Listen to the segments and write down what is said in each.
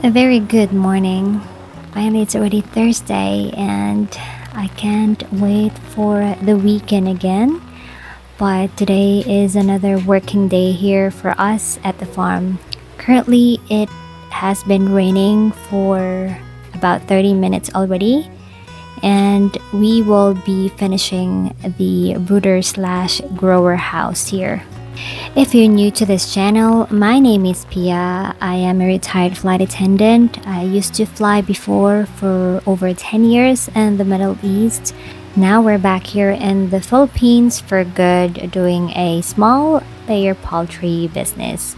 A very good morning. Finally, it's already Thursday, and I can't wait for the weekend again. But today is another working day here for us at the farm. Currently, it has been raining for about 30 minutes already, and we will be finishing the brooder slash grower house here. If you're new to this channel, my name is Pia. I am a retired flight attendant. I used to fly before for over 10 years in the Middle East. Now we're back here in the Philippines for good, doing a small layer poultry business.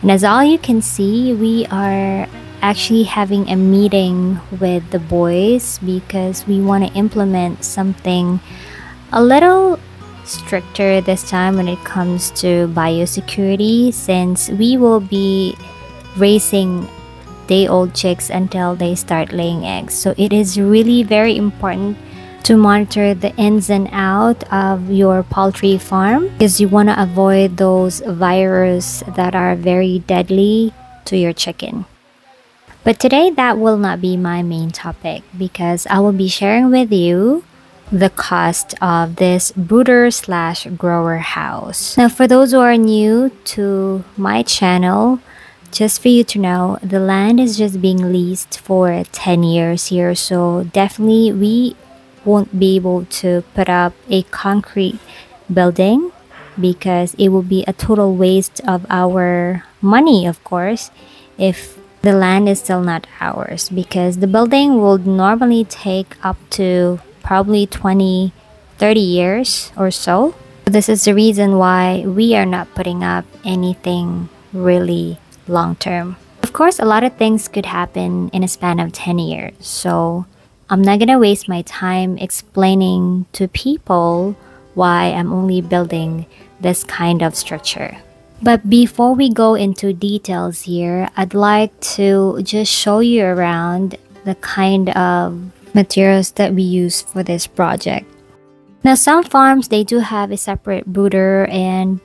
And as all you can see, we are actually having a meeting with the boys because we want to implement something a little stricter this time when it comes to biosecurity, since we will be raising day-old chicks until they start laying eggs. So it is really very important to monitor the ins and out of your poultry farm because you want to avoid those viruses that are very deadly to your chicken. But today that will not be my main topic because I will be sharing with you the cost of this brooder slash grower house. Now, for those who are new to my channel, just for you to know, the land is just being leased for 10 years here, so definitely we won't be able to put up a concrete building because it will be a total waste of our money, of course, if the land is still not ours, because the building will normally take up to probably 20-30 years or so. This is the reason why we are not putting up anything really long term. Of course, a lot of things could happen in a span of 10 years, so I'm not gonna waste my time explaining to people why I'm only building this kind of structure. But before we go into details here, I'd like to just show you around the kind of materials that we use for this project. Now, some farms, they do have a separate brooder and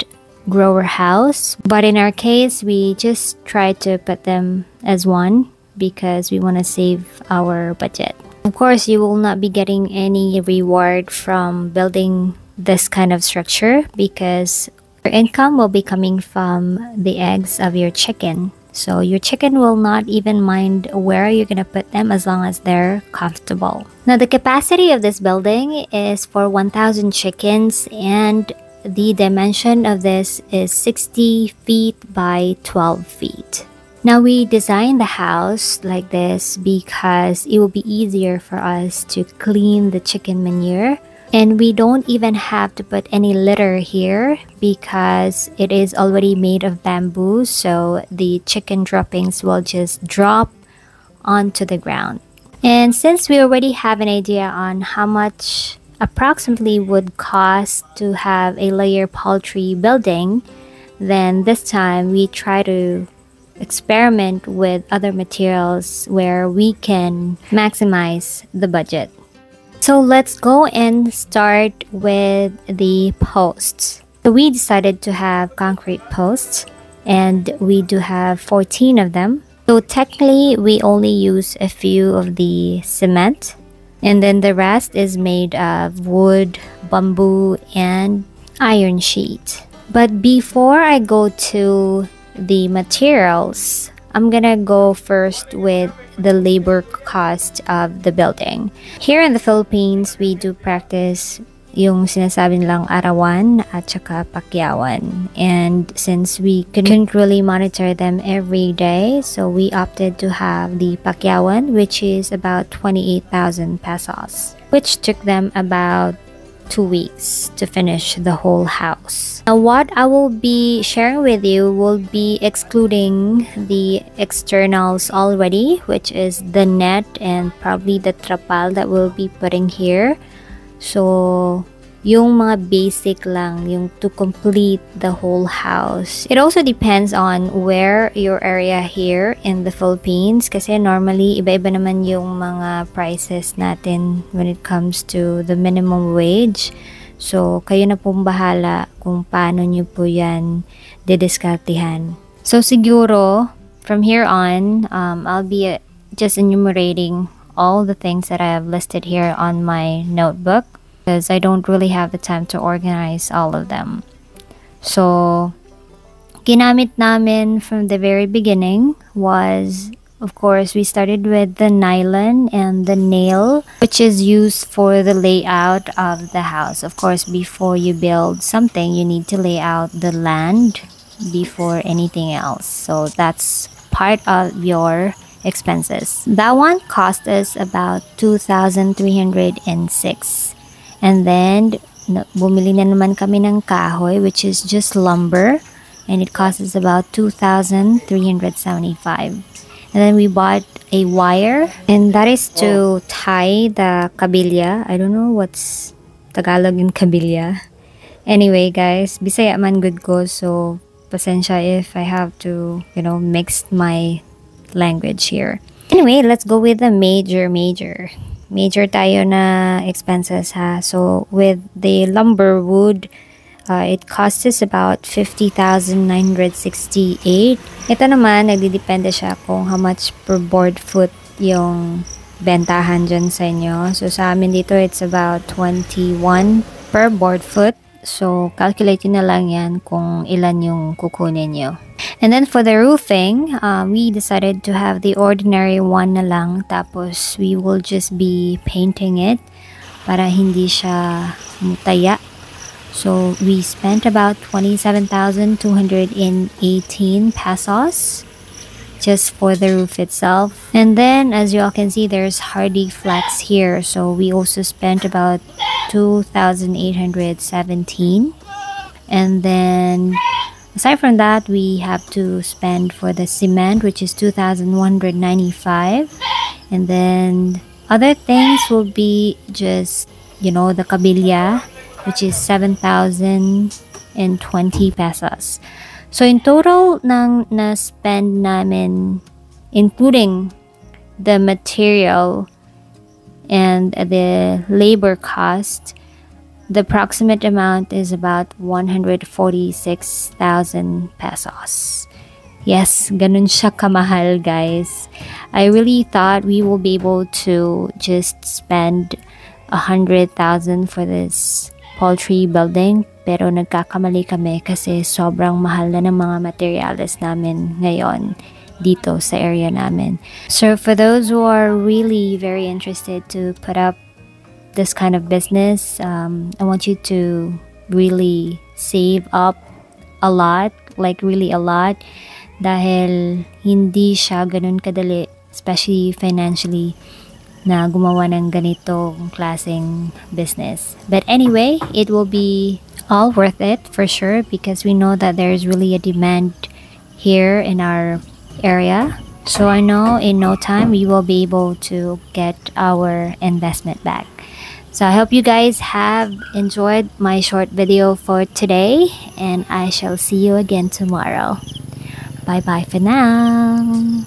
grower house, but in our case, we just try to put them as one because we want to save our budget. Of course, you will not be getting any reward from building this kind of structure because your income will be coming from the eggs of your chicken. So your chicken will not even mind where you're gonna put them as long as they're comfortable. Now, the capacity of this building is for 1,000 chickens, and the dimension of this is 60 feet by 12 feet. Now, we designed the house like this because it will be easier for us to clean the chicken manure. And we don't even have to put any litter here because it is already made of bamboo, so the chicken droppings will just drop onto the ground. And since we already have an idea on how much approximately would cost to have a layer poultry building, then this time we try to experiment with other materials where we can maximize the budget. So let's go and start with the posts. So we decided to have concrete posts, and we do have 14 of them. So technically we only use a few of the cement, and then the rest is made of wood, bamboo, and iron sheet. But before I go to the materials, I'm gonna go first with the labor cost of the building. Here in the Philippines, we do practice yung sinasabi nilang arawan at saka pakyawan. And since we couldn't really monitor them every day, so we opted to have the pakyawan, which is about 28,000 pesos, which took them about 2 weeks to finish the whole house. Now, what I will be sharing with you will be excluding the externals already, which is the net and probably the trapal that we'll be putting here. So yung mga basic lang, yung to complete the whole house. It also depends on where your area here in the Philippines, kasi normally iba-iba naman yung mga prices natin when it comes to the minimum wage. So kayo na pong bahala kung paano nyo po yan didiskartihan. So siguro from here on, I'll be just enumerating all the things that I have listed here on my notebook because I don't really have the time to organize all of them. So, ginamit namin from the very beginning was, of course, we started with the nylon and the nail, which is used for the layout of the house. Of course, before you build something, you need to lay out the land before anything else. So that's part of your expenses. That one cost us about 2,306. And then, bumili na naman kami ng kahoy, which is just lumber. And it costs us about 2,375. And then we bought a wire. And that is to tie the kabilya. I don't know what's Tagalog in kabilya. Anyway, guys, Bisaya man good ko. So, pasensya if I have to, mix my language here. Anyway, let's go with the major tayo na expenses ha. So with the lumber wood, it costs us about 50,968. Ito naman, nagdidepende siya kung how much per board foot yung bentahan dyan sa inyo. So sa amin dito, it's about 21 per board foot. So, calculate na lang yan kung ilan yung kukunin nyo. And then for the roofing, we decided to have the ordinary one na lang. Tapos, we will just be painting it para hindi siya mutaya. So, we spent about 27,218 pesos just for the roof itself. And then, as you all can see, there's hardy flex here. So, we also spent about 2,817. And then, aside from that, we have to spend for the cement, which is 2,195. And then, other things will be just, the kabilya, which is 7,020 pesos. So, in total, nang na-spend namin, including the material and the labor cost, the approximate amount is about 146,000 pesos. Yes, ganun siya kamahal, guys. I really thought we will be able to just spend 100,000 for this poultry building, pero nagkakamali kami kasi sobrang mahal na ng mga materials namin ngayon dito sa area namin. So for those who are really very interested to put up this kind of business, I want you to really save up a lot, like really a lot, dahil hindi siya ganun kadali, especially financially, na gumawa ng ganitong klaseng business. But anyway, it will be all worth it for sure because we know that there is really a demand here in our area. So I know in no time we will be able to get our investment back. So I hope you guys have enjoyed my short video for today, and I shall see you again tomorrow. Bye bye for now.